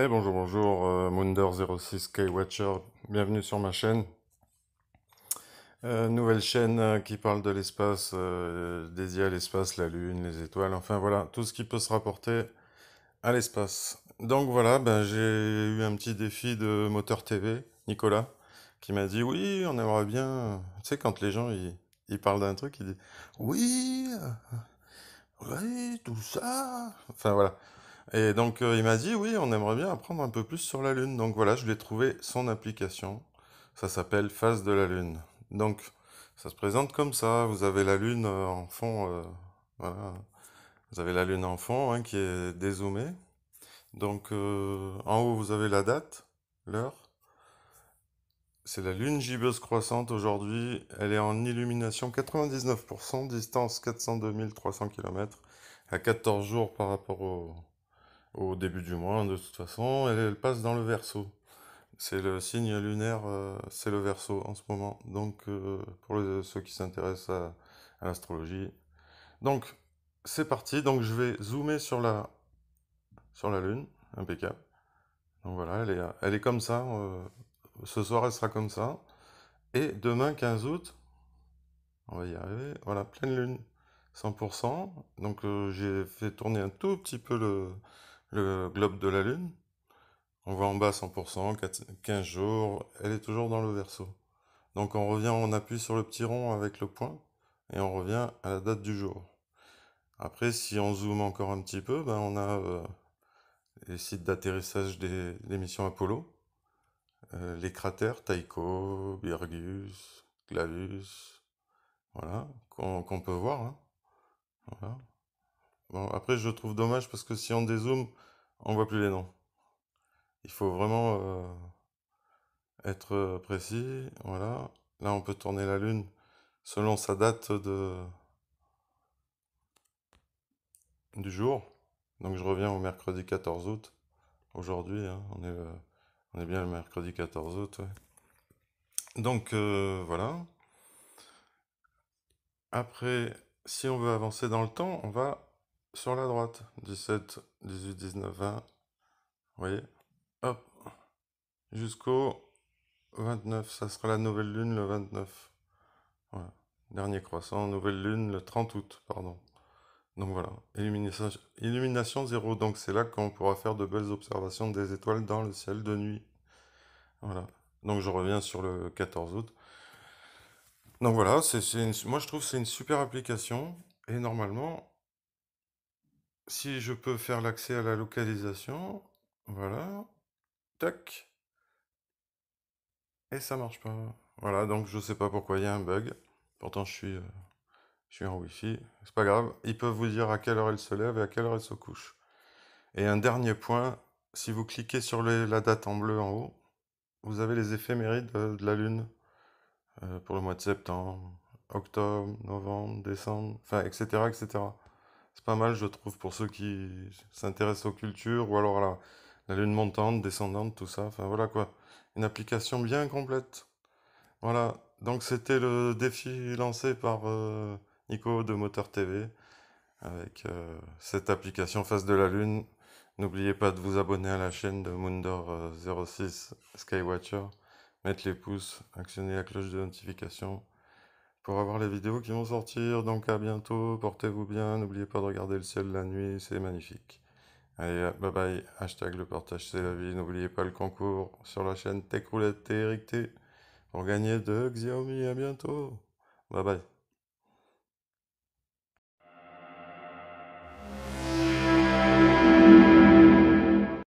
Bonjour, bonjour, Mounder06 Skywatcher, bienvenue sur ma chaîne. Nouvelle chaîne qui parle de l'espace, dédiée à l'espace, la Lune, les étoiles, enfin voilà, tout ce qui peut se rapporter à l'espace. Donc voilà, j'ai eu un petit défi de Moteur TV, Nicolas, qui m'a dit oui, on aimerait bien. Tu sais, quand les gens ils parlent d'un truc, ils disent oui, oui, tout ça. Enfin voilà. Et donc il m'a dit oui, on aimerait bien apprendre un peu plus sur la Lune. Donc voilà, je lui ai trouvé son application. Ça s'appelle Phase de la Lune. Donc ça se présente comme ça. Vous avez la Lune en fond. Voilà. Vous avez la Lune en fond hein, qui est dézoomée. Donc en haut vous avez la date, l'heure. C'est la Lune gibbeuse croissante aujourd'hui. Elle est en illumination 99%, distance 402 300 km, à 14 jours par rapport au début du mois, de toute façon, elle passe dans le Verseau. C'est le signe lunaire, c'est le Verseau en ce moment. Donc, pour ceux qui s'intéressent à l'astrologie. Donc, c'est parti. Donc, je vais zoomer sur la Lune. Impeccable. Donc voilà, elle est comme ça. Ce soir, elle sera comme ça. Et demain, 15 août, on va y arriver. Voilà, pleine Lune. 100%. Donc, j'ai fait tourner un tout petit peu le globe de la Lune. On voit en bas 100%, 15 jours, elle est toujours dans le Verseau. Donc on revient, on appuie sur le petit rond avec le point, et on revient à la date du jour. Après, si on zoome encore un petit peu, on a les sites d'atterrissage des missions Apollo, les cratères Tycho, Virgus, Glavus, voilà, qu'on peut voir, hein. Voilà. Bon, après, je trouve dommage parce que si on dézoome, on voit plus les noms. Il faut vraiment être précis, voilà. Là, on peut tourner la Lune selon sa date du jour. Donc, je reviens au mercredi 14 août. Aujourd'hui, hein, on est bien le mercredi 14 août. Ouais. Donc, voilà. Après, si on veut avancer dans le temps, on va sur la droite. 17, 18, 19, 20. Vous voyez? Hop. Jusqu'au 29. Ça sera la nouvelle lune le 29. Voilà. Dernier croissant, nouvelle lune le 30 août, pardon. Donc voilà, illumination zéro. Donc c'est là qu'on pourra faire de belles observations des étoiles dans le ciel de nuit. Voilà. Donc je reviens sur le 14 août. Donc voilà, moi je trouve que c'est une super application. Et normalement, si je peux faire l'accès à la localisation, voilà, tac, et ça marche pas. Voilà, donc je sais pas pourquoi il y a un bug. Pourtant je suis en Wi-Fi. C'est pas grave, ils peuvent vous dire à quelle heure elle se lève et à quelle heure elle se couche. Et un dernier point, si vous cliquez sur la date en bleu en haut, vous avez les éphémérides de la Lune pour le mois de septembre, octobre, novembre, décembre, enfin, etc., etc. C'est pas mal, je trouve, pour ceux qui s'intéressent aux cultures, ou alors à la Lune montante, descendante, tout ça. Enfin, voilà quoi. Une application bien complète. Voilà. Donc, c'était le défi lancé par Nico de Moteur TV avec cette application Face de la Lune. N'oubliez pas de vous abonner à la chaîne de Moondor06 Skywatcher, mettre les pouces, actionner la cloche de notification pour avoir les vidéos qui vont sortir. Donc à bientôt, portez-vous bien, n'oubliez pas de regarder le ciel la nuit, c'est magnifique. Allez, bye bye, hashtag le partage c'est la vie, n'oubliez pas le concours sur la chaîne Tech Roulette et Eric T pour gagner de Xiaomi, à bientôt, bye bye.